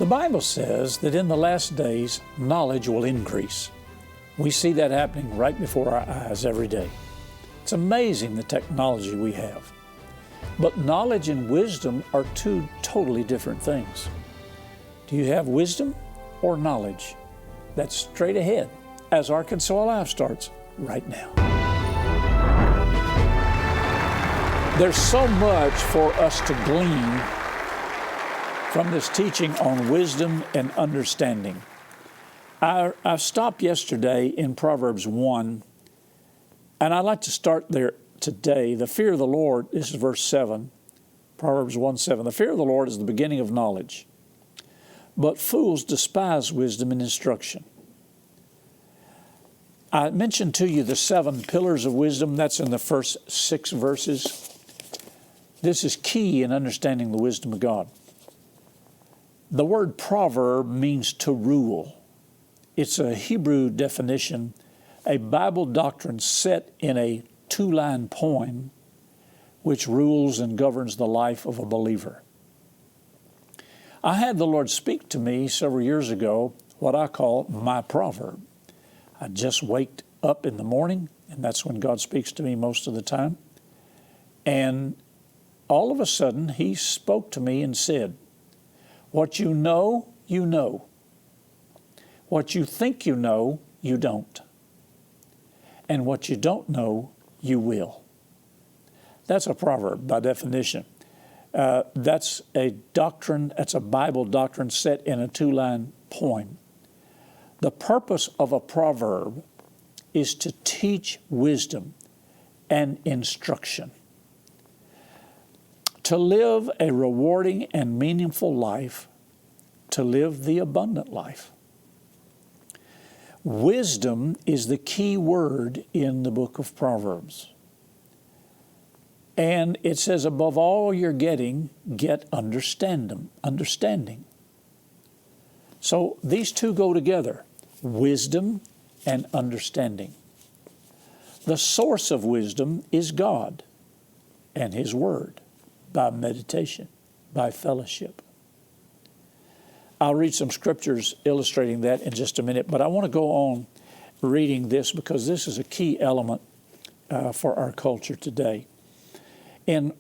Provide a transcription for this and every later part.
The Bible says that in the last days, knowledge will increase. We see that happening right before our eyes every day. It's amazing the technology we have. But knowledge and wisdom are two totally different things. Do you have wisdom or knowledge? That's straight ahead as Arkansas Alive starts right now. There's so much for us to glean from this teaching on wisdom and understanding. I stopped yesterday in Proverbs 1, and I'd like to start there today. The fear of the Lord, this is verse 7, Proverbs 1:7. The fear of the Lord is the beginning of knowledge, but fools despise wisdom and instruction. I mentioned to you the 7 pillars of wisdom. That's in the first 6 verses. This is key in understanding the wisdom of God. The word proverb means to rule. It's a Hebrew definition, a Bible doctrine set in a 2-line poem which rules and governs the life of a believer. I had the Lord speak to me several years ago what I call my proverb. I just waked up in the morning, and that's when God speaks to me most of the time. And all of a sudden, He spoke to me and said, "What you know, you know. What you think you know, you don't. And what you don't know, you will." That's a proverb by definition. That's a doctrine, that's a Bible doctrine set in a 2-line poem. The purpose of a proverb is to teach wisdom and instruction. To live a rewarding and meaningful life, to live the abundant life. Wisdom is the key word in the book of Proverbs. And it says, above all you're getting, get understanding. So these two go together, wisdom and understanding. The source of wisdom is God and His Word, by meditation, by fellowship. I'll read some scriptures illustrating that in just a minute, but I want to go on reading this because this is a key element for our culture today. In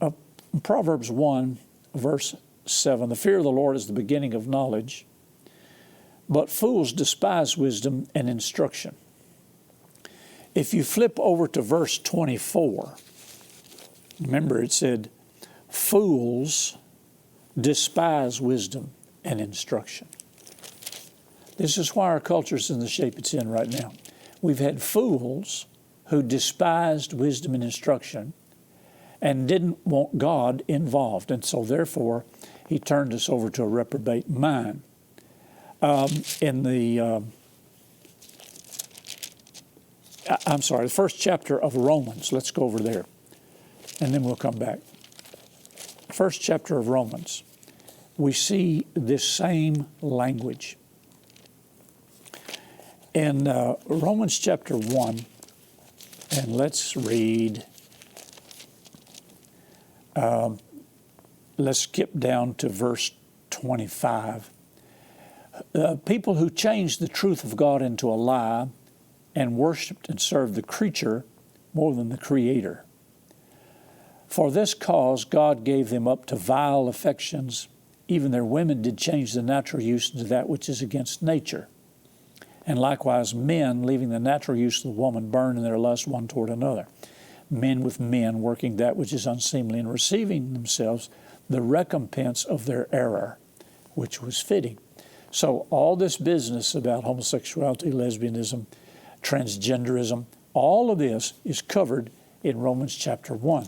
Proverbs 1, verse 7, the fear of the Lord is the beginning of knowledge, but fools despise wisdom and instruction. If you flip over to verse 24, remember it said, fools despise wisdom and instruction. This is why our culture is in the shape it's in right now. We've had fools who despised wisdom and instruction and didn't want God involved. And so therefore, He turned us over to a reprobate mind. The first chapter of Romans, let's go over there, and then we'll come back. First chapter of Romans, we see this same language. In Romans chapter 1, and let's read, let's skip down to verse 25. People who changed the truth of God into a lie and worshiped and served the creature more than the Creator. For this cause God gave them up to vile affections. Even their women did change the natural use into that which is against nature. And likewise men, leaving the natural use of the woman, burn in their lust one toward another. Men with men, working that which is unseemly, and receiving themselves the recompense of their error, which was fitting. So all this business about homosexuality, lesbianism, transgenderism, all of this is covered in Romans chapter 1.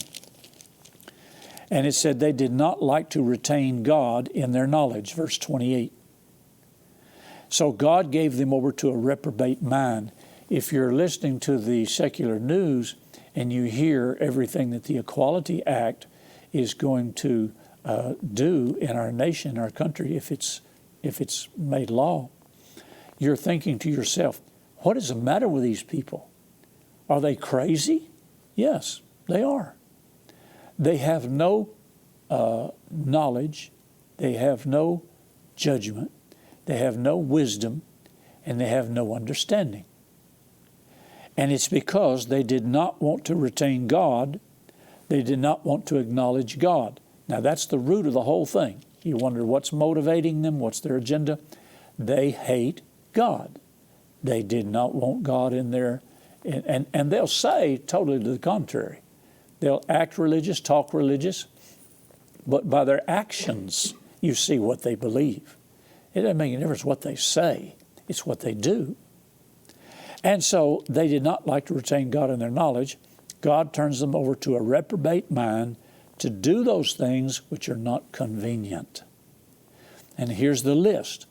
And it said they did not like to retain God in their knowledge, verse 28. So God gave them over to a reprobate mind. If you're listening to the secular news and you hear everything that the Equality Act is going to do in our nation, our country, if it's made law, you're thinking to yourself, what is the matter with these people? Are they crazy? Yes, they are. They have no knowledge. They have no judgment. they have no wisdom, and they have no understanding. And it's because they did not want to retain God. They did not want to acknowledge God. Now that's the root of the whole thing. You wonder what's motivating them, what's their agenda? They hate God. They did not want God in there. And they'll say totally to the contrary. They'll act religious, talk religious, but by their actions, you see what they believe. It doesn't make any difference what they say. It's what they do. And so they did not like to retain God in their knowledge. God turns them over to a reprobate mind to do those things which are not convenient. And here's the list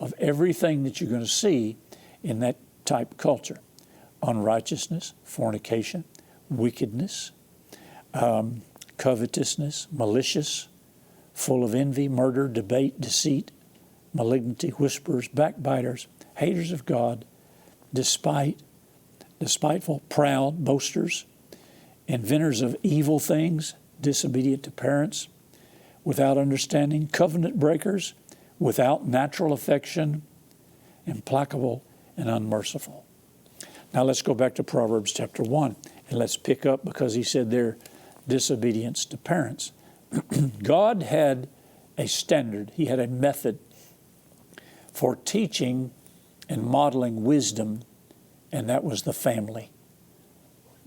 of everything that you're going to see in that type culture. Unrighteousness, fornication, wickedness, covetousness, malicious, full of envy, murder, debate, deceit, malignity, whisperers, backbiters, haters of God, despiteful, proud, boasters, inventors of evil things, disobedient to parents, without understanding, covenant breakers, without natural affection, implacable and unmerciful. Now let's go back to Proverbs chapter 1, and let's pick up because he said they're disobedience to parents. God had a standard. He had a method for teaching and modeling wisdom, and that was the family,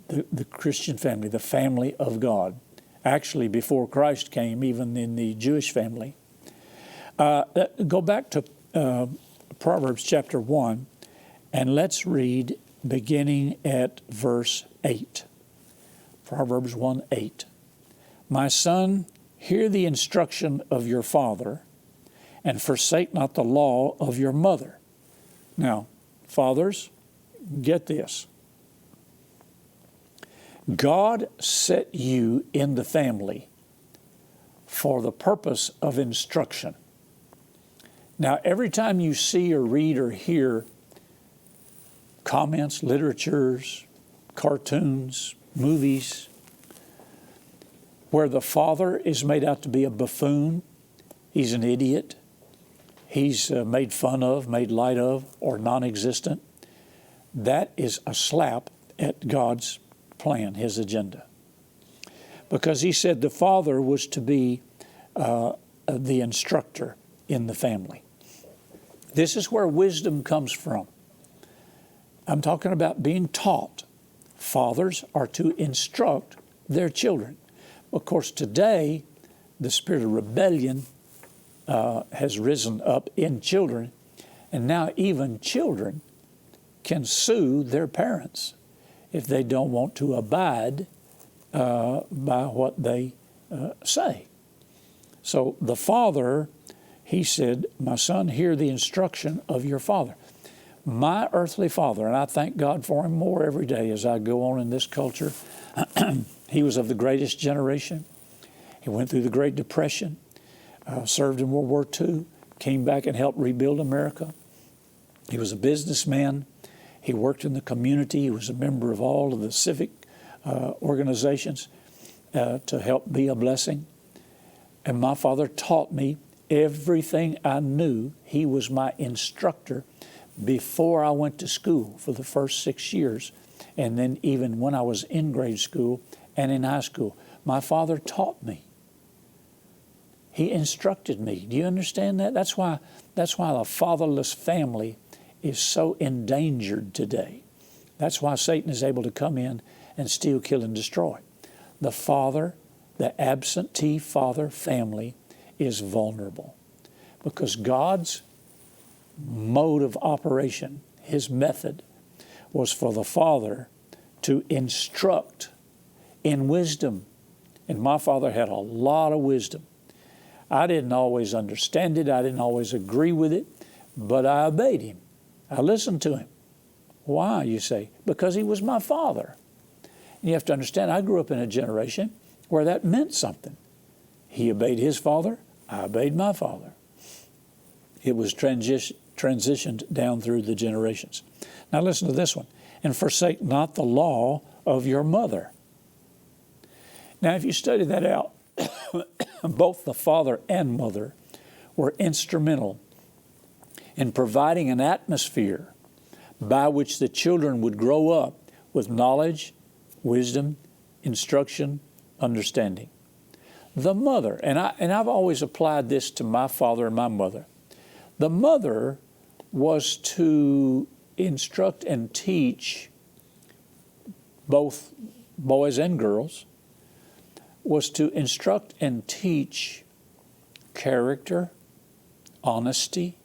the Christian family, the family of God. Actually, before Christ came, even in the Jewish family. Go back to Proverbs chapter 1, and let's read beginning at verse 8. Proverbs 1:8. My son, hear the instruction of your father, and forsake not the law of your mother. Now, fathers, get this. God set you in the family for the purpose of instruction. Now, every time you see or read or hear comments, literatures, cartoons, movies, where the father is made out to be a buffoon, he's an idiot, he's made fun of, made light of, or non-existent, that is a slap at God's plan, his agenda. Because he said the father was to be the instructor in the family. This is where wisdom comes from. I'm talking about being taught. Fathers are to instruct their children. Of course, today, the spirit of rebellion has risen up in children, and now even children can sue their parents if they don't want to abide by what they say. So the father, he said, my son, hear the instruction of your father. My earthly father, and I thank God for him more every day as I go on in this culture, he was of the greatest generation. He went through the Great Depression, served in World War II, came back and helped rebuild America. He was a businessman. He worked in the community. He was a member of all of the civic organizations to help be a blessing. And my father taught me everything I knew. He was my instructor before I went to school for the first 6 years, and then even when I was in grade school and in high school. My father taught me. He instructed me. Do you understand that? That's why the fatherless family is so endangered today. That's why Satan is able to come in and steal, kill, and destroy. The father, the absentee father family is vulnerable because God's mode of operation, his method, was for the father to instruct in wisdom. And my father had a lot of wisdom. I didn't always understand it. I didn't always agree with it, but I obeyed him. I listened to him. Why, you say? Because he was my father. And you have to understand, I grew up in a generation where that meant something. He obeyed his father, I obeyed my father. It was transitioned down through the generations. Now listen to this one. And forsake not the law of your mother. Now if you study that out, both the father and mother were instrumental in providing an atmosphere by which the children would grow up with knowledge, wisdom, instruction, understanding. The mother, and I've always applied this to my father and my mother. The mother was to instruct and teach both boys and girls, was to instruct and teach character, honesty,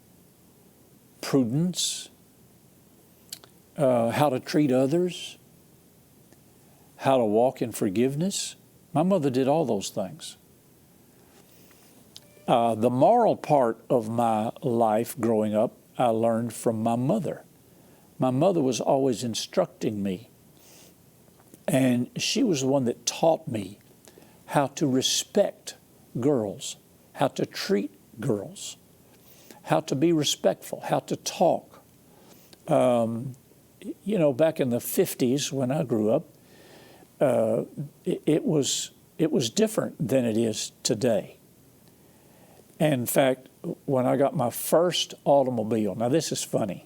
prudence, how to treat others, how to walk in forgiveness. My mother did all those things. The moral part of my life growing up, I learned from my mother. My mother was always instructing me, and she was the one that taught me how to respect girls, how to treat girls, how to be respectful, how to talk. Back in the 50s when I grew up, it was different than it is today. And in fact, when I got my first automobile, now this is funny.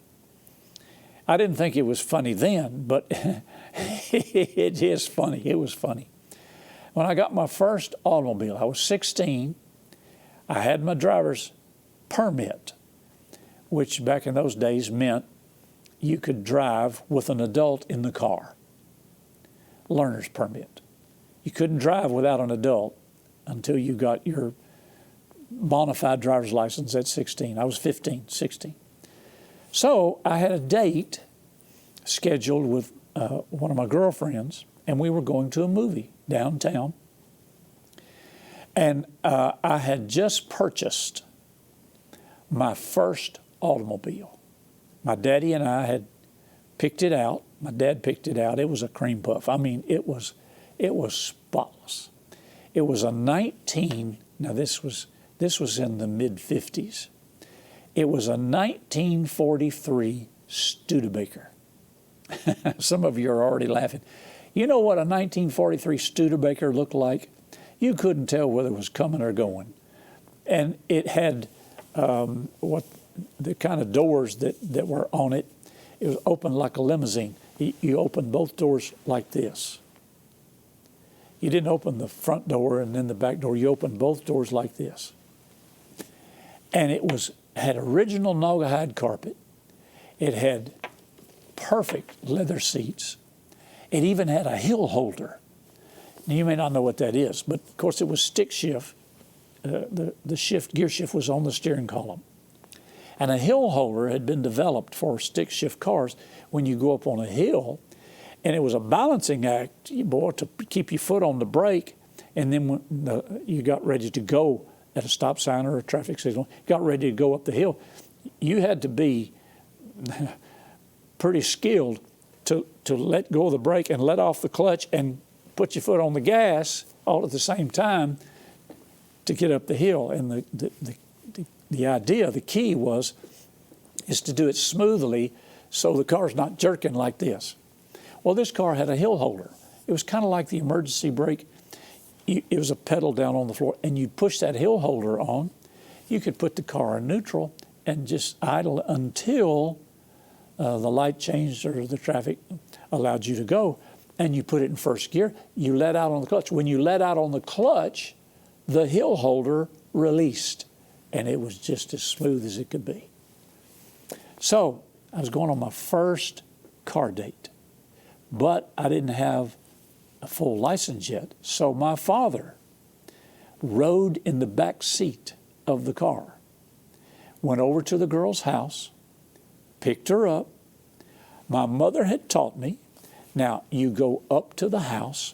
I didn't think it was funny then, but it is funny. It was funny. When I got my first automobile, I was 16. I had my driver's permit, which back in those days meant you could drive with an adult in the car. Learner's permit. You couldn't drive without an adult until you got your bona fide driver's license at 16. I was 15, 16. So I had a date scheduled with one of my girlfriends, and we were going to a movie downtown. And I had just purchased my first automobile. My daddy and I had picked it out. My dad picked it out. It was a cream puff. I mean, it was spotless. It was a now this was in the mid-50s. It was a 1943 Studebaker. Some of you are already laughing. You know what a 1943 Studebaker looked like? You couldn't tell whether it was coming or going. And it had what the kind of doors that were on it. It was open like a limousine. You opened both doors like this. You didn't open the front door and then the back door. You opened both doors like this. And it had original Naugahyde carpet. It had perfect leather seats. It even had a hill holder. Now, you may not know what that is, but of course it was stick shift. The gear shift was on the steering column. And a hill holder had been developed for stick shift cars when you go up on a hill. And it was a balancing act, to keep your foot on the brake. And then when you got ready to go at a stop sign or a traffic signal, got ready to go up the hill, you had to be pretty skilled to let go of the brake and let off the clutch and put your foot on the gas all at the same time to get up the hill. And the idea, the key is to do it smoothly so the car's not jerking like this. Well, this car had a hill holder. It was kind of like the emergency brake. It was a pedal down on the floor, and you'd push that hill holder on. You could put the car in neutral and just idle until the light changed or the traffic allowed you to go, and you put it in first gear. You let out on the clutch. When you let out on the clutch, the hill holder released, and it was just as smooth as it could be. So I was going on my first car date, but I didn't have a full license yet. So my father rode in the back seat of the car, went over to the girl's house, picked her up. My mother had taught me, now you go up to the house,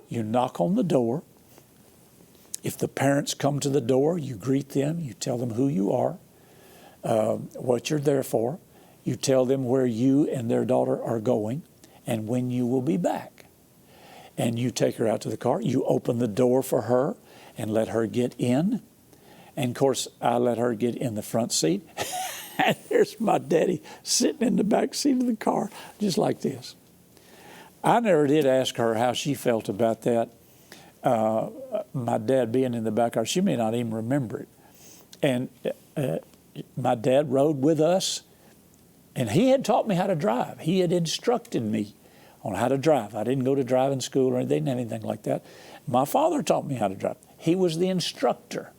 you knock on the door. If the parents come to the door, you greet them, you tell them who you are, what you're there for. You tell them where you and their daughter are going and when you will be back. And you take her out to the car. You open the door for her and let her get in. And of course, I let her get in the front seat. And there's my daddy sitting in the back seat of the car, just like this. I never did ask her how she felt about that. My dad being in the back car, she may not even remember it. And my dad rode with us, and he had taught me how to drive. He had instructed me on how to drive. I didn't go to driving school or they didn't have anything like that. My father taught me how to drive. He was the instructor.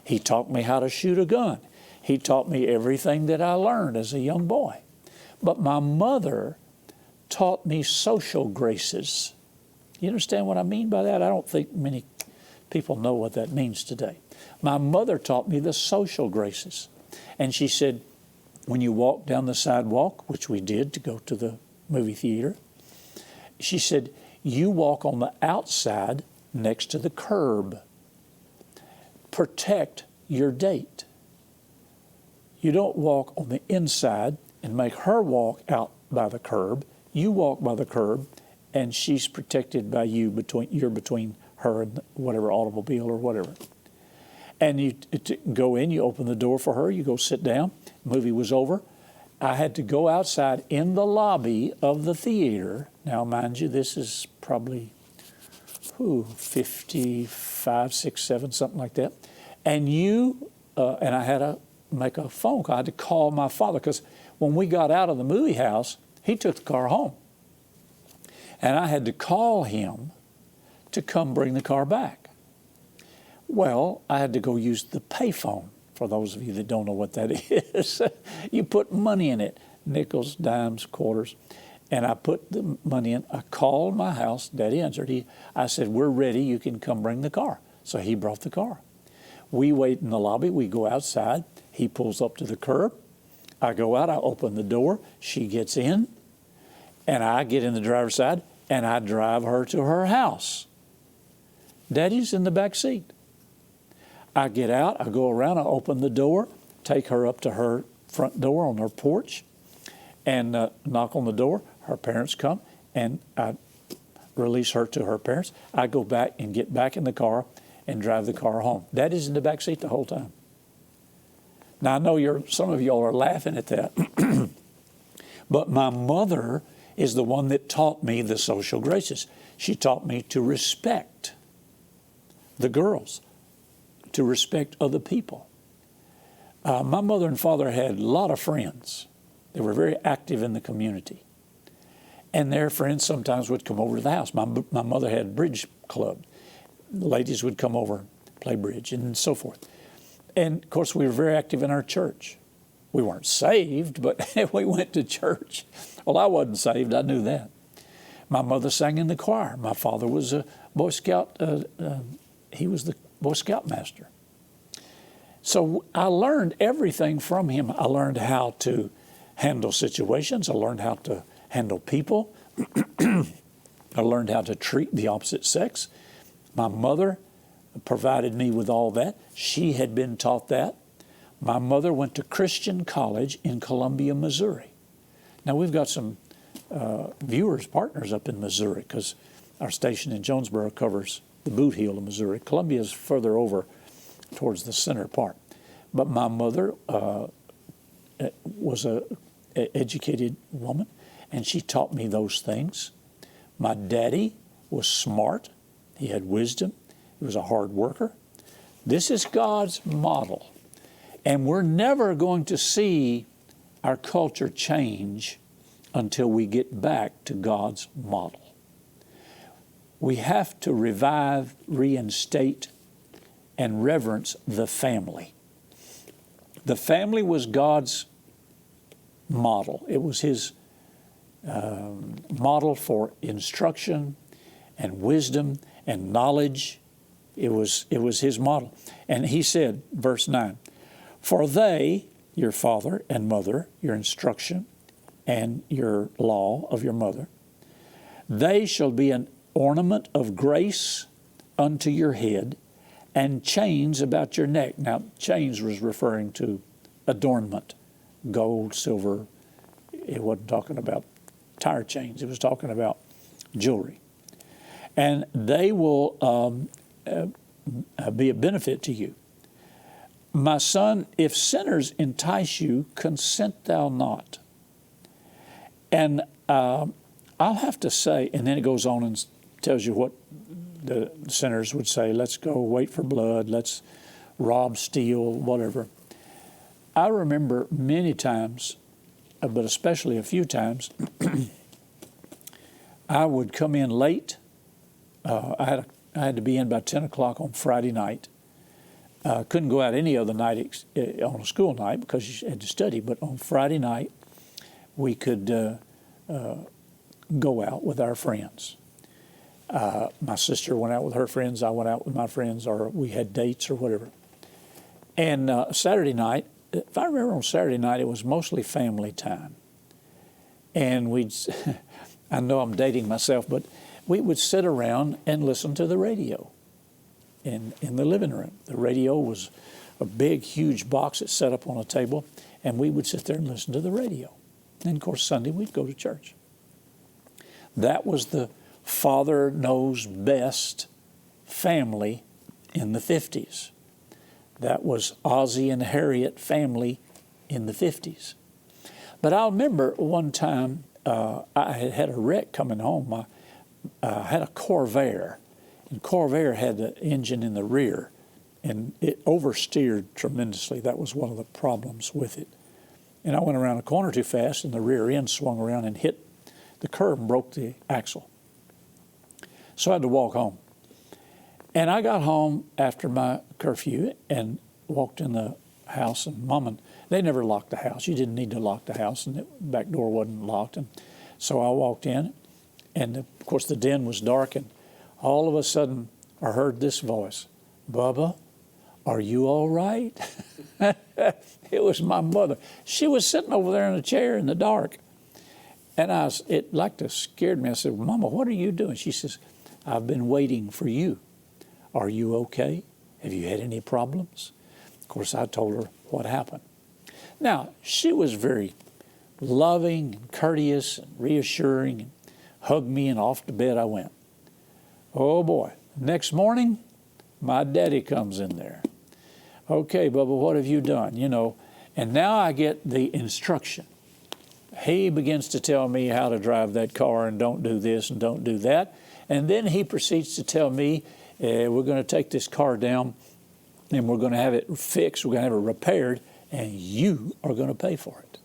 He taught me how to shoot a gun. He taught me everything that I learned as a young boy. But my mother taught me social graces. You understand what I mean by that? I don't think many people know what that means today. My mother taught me the social graces. And she said, when you walk down the sidewalk, which we did to go to the movie theater, she said, you walk on the outside next to the curb. Protect your date. You don't walk on the inside and make her walk out by the curb. You walk by the curb, and she's protected by you. You're between her and whatever automobile or whatever. And you go in, you open the door for her, you go sit down. Movie was over. I had to go outside in the lobby of the theater. Now, mind you, this is probably 55, 6, 7, something like that. And and I had to make a phone call. I had to call my father, because when we got out of the movie house, he took the car home. And I had to call him to come bring the car back. Well, I had to go use the payphone. For those of you that don't know what that is, you put money in it, nickels, dimes, quarters. And I put the money in. I called my house. Daddy answered. I said, we're ready. You can come bring the car. So he brought the car. We wait in the lobby. We go outside. He pulls up to the curb. I go out. I open the door. She gets in. And I get in the driver's side, and I drive her to her house. Daddy's in the back seat. I get out. I go around. I open the door, take her up to her front door on her porch, and knock on the door. Her parents come, and I release her to her parents. I go back and get back in the car and drive the car home. Daddy's in the back seat the whole time. Now, I know some of y'all are laughing at that, but my mother is the one that taught me the social graces. She taught me to respect the girls, to respect other people. My mother and father had a lot of friends. They were very active in the community. And their friends sometimes would come over to the house. My mother had a bridge club. The ladies would come over, play bridge, and so forth. And, of course, we were very active in our church. We weren't saved, but we went to church. Well, I wasn't saved. I knew that. My mother sang in the choir. My father was a Boy Scout. He was the Boy Scout master. So I learned everything from him. I learned how to handle situations. I learned how to handle people. I learned how to treat the opposite sex. My mother provided me with all that. She had been taught that. My mother went to Christian college in Columbia, Missouri. Now, we've got some viewers, partners up in Missouri, because our station in Jonesboro covers the boot heel of Missouri. Columbia is further over towards the center part. But my mother was an educated woman, and she taught me those things. My daddy was smart. He had wisdom. He was a hard worker. This is God's model. And we're never going to see our culture change until we get back to God's model. We have to revive, reinstate, and reverence the family. The family was God's model. It was His model for instruction and wisdom and knowledge. It was His model. And He said, verse 9, for they, your father and mother, your instruction and your law of your mother, they shall be an ornament of grace unto your head, and chains about your neck. Now, chains was referring to adornment, gold, silver. It wasn't talking about tire chains. It was talking about jewelry. And they will be a benefit to you. My son, if sinners entice you, consent thou not. And I'll have to say, and then it goes on and tells you what the sinners would say. Let's go wait for blood. Let's rob, steal, whatever. I remember many times, but especially a few times, I would come in late. I had to be in by 10 o'clock on Friday night. Couldn't go out any other night on a school night because you had to study. But on Friday night, we could go out with our friends. My sister went out with her friends. I went out with my friends, or we had dates or whatever. And Saturday night, if I remember on Saturday night, it was mostly family time. And I know I'm dating myself, but we would sit around and listen to the radio in the living room. The radio was a big, huge box that set up on a table, and we would sit there and listen to the radio. And, of course, Sunday we'd go to church. That was the Father Knows Best family in the 50s. That was Ozzie and Harriet family in the 50s. But I remember one time I had a wreck coming home. I had a Corvair, and Corvair had the engine in the rear, and it oversteered tremendously. That was one of the problems with it. And I went around a corner too fast, and the rear end swung around and hit the curb and broke the axle. So I had to walk home. And I got home after my curfew and walked in the house, and Mom, they never locked the house. You didn't need to lock the house, and the back door wasn't locked. And so I walked in, and of course the den was dark, and all of a sudden I heard this voice, "Bubba, are you all right?" It was my mother. She was sitting over there in a chair in the dark. And it like to scared me. I said, "Mama, what are you doing?" She says, "I've been waiting for you. Are you okay? Have you had any problems?" Of course, I told her what happened. Now, she was very loving and courteous and reassuring, and hugged me, and off to bed I went. Oh boy, next morning, my daddy comes in there. "Okay, Bubba, what have you done?" And now I get the instruction. He begins to tell me how to drive that car, and don't do this and don't do that. And then he proceeds to tell me, we're going to take this car down and we're going to have it fixed, we're going to have it repaired, and you are going to pay for it.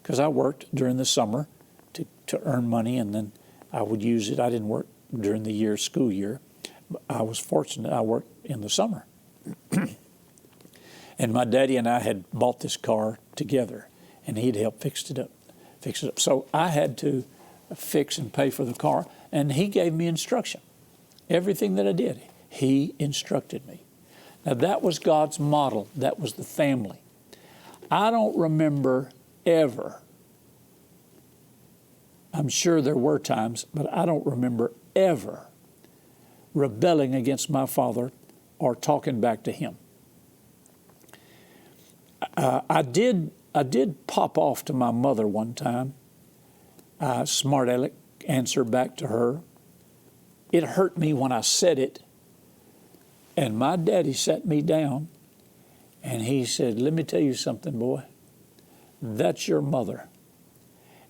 Because I worked during the summer to earn money, and then I would use it. I didn't work during the school year. I was fortunate I worked in the summer. And my daddy and I had bought this car together, and he'd helped fix it up. So I had to fix and pay for the car, and he gave me instruction. Everything that I did, he instructed me. Now that was God's model. That was the family. I don't remember ever, I'm sure there were times, but I don't remember ever rebelling against my father or talking back to him. I did pop off to my mother one time. Smart aleck answer back to her. It hurt me when I said it. And my daddy sat me down and he said, "Let me tell you something, boy. That's your mother.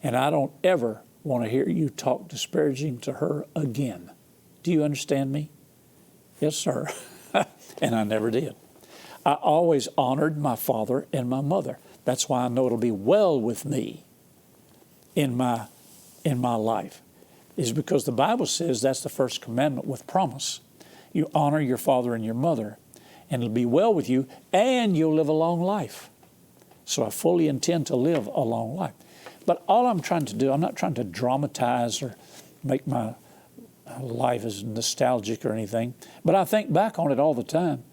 And I don't ever want to hear you talk disparaging to her again. Do you understand me?" "Yes, sir." And I never did. I always honored my father and my mother. That's why I know it'll be well with me in my life, is because the Bible says that's the first commandment with promise. You honor your father and your mother, and it'll be well with you, and you'll live a long life. So I fully intend to live a long life. But all I'm trying to do, I'm not trying to dramatize or make my life as nostalgic or anything, but I think back on it all the time.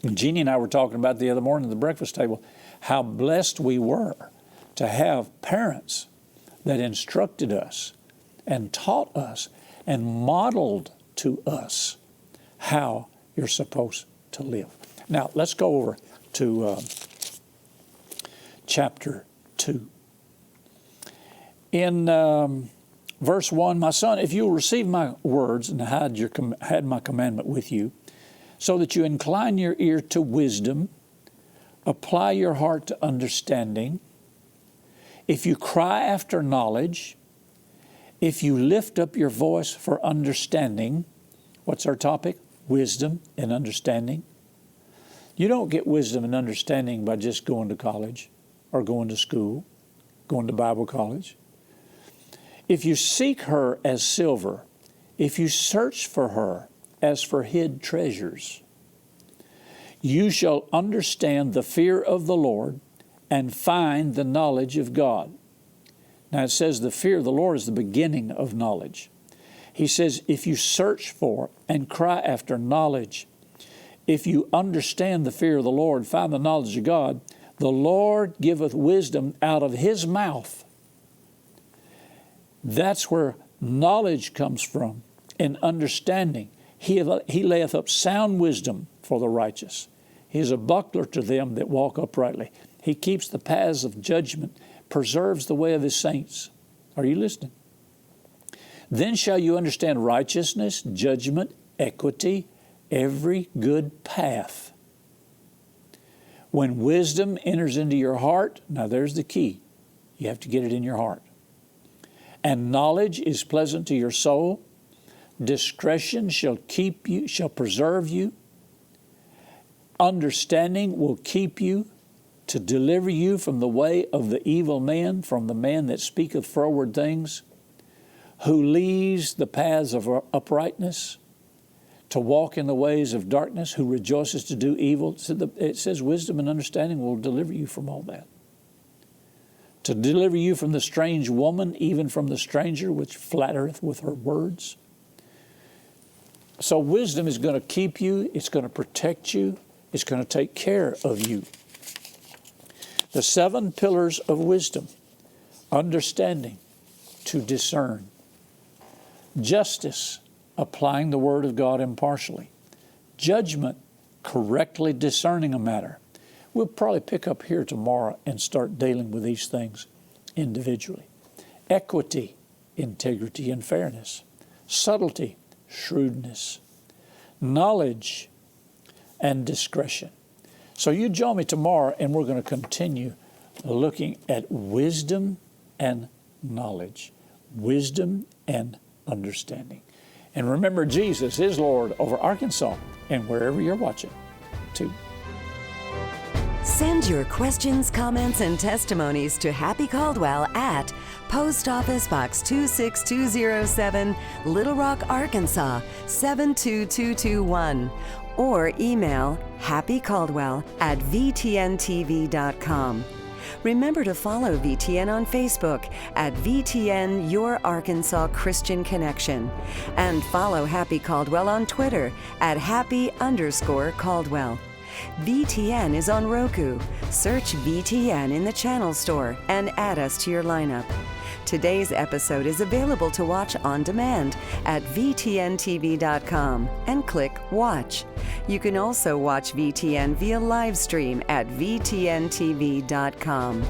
Jeannie and I were talking about the other morning at the breakfast table how blessed we were to have parents that instructed us and taught us and modeled to us how you're supposed to live. Now, let's go over to chapter 2. In verse 1, "My son, if you will receive my words and hide my commandment with you, so that you incline your ear to wisdom, apply your heart to understanding, if you cry after knowledge, if you lift up your voice for understanding," what's our topic? Wisdom and understanding. You don't get wisdom and understanding by just going to college or going to school, going to Bible college. If you seek her as silver, if you search for her as for hid treasures, you shall understand the fear of the Lord and find the knowledge of God. Now it says the fear of the Lord is the beginning of knowledge. He says if you search for and cry after knowledge, if you understand the fear of the Lord, find the knowledge of God, the Lord giveth wisdom out of his mouth. That's where knowledge comes from, and understanding. He layeth up sound wisdom for the righteous. He is a buckler to them that walk uprightly. He keeps the paths of judgment, preserves the way of his saints. Are you listening? Then shall you understand righteousness, judgment, equity, every good path. When wisdom enters into your heart, now there's the key. You have to get it in your heart. And knowledge is pleasant to your soul. Discretion shall keep you, shall preserve you. Understanding will keep you, to deliver you from the way of the evil man, from the man that speaketh froward things, who leaves the paths of uprightness, to walk in the ways of darkness, who rejoices to do evil. It says wisdom and understanding will deliver you from all that. To deliver you from the strange woman, even from the stranger which flattereth with her words. So wisdom is going to keep you, it's going to protect you, it's going to take care of you. The 7 pillars of wisdom: understanding, to discern; justice, applying the Word of God impartially; judgment, correctly discerning a matter. We'll probably pick up here tomorrow and start dealing with these things individually. Equity, integrity and fairness; subtlety, shrewdness; knowledge, and discretion. So you join me tomorrow and we're going to continue looking at wisdom and knowledge, wisdom and understanding. And remember, Jesus is Lord over Arkansas and wherever you're watching, too. Send your questions, comments, and testimonies to Happy Caldwell at Post Office Box 26207, Little Rock, Arkansas 72221, or email happycaldwell@vtntv.com. Remember to follow VTN on Facebook at VTN Your Arkansas Christian Connection, and follow Happy Caldwell on Twitter at Happy_Caldwell. VTN is on Roku. Search VTN in the channel store and add us to your lineup. Today's episode is available to watch on demand at VTNTV.com and click Watch. You can also watch VTN via live stream at VTNTV.com.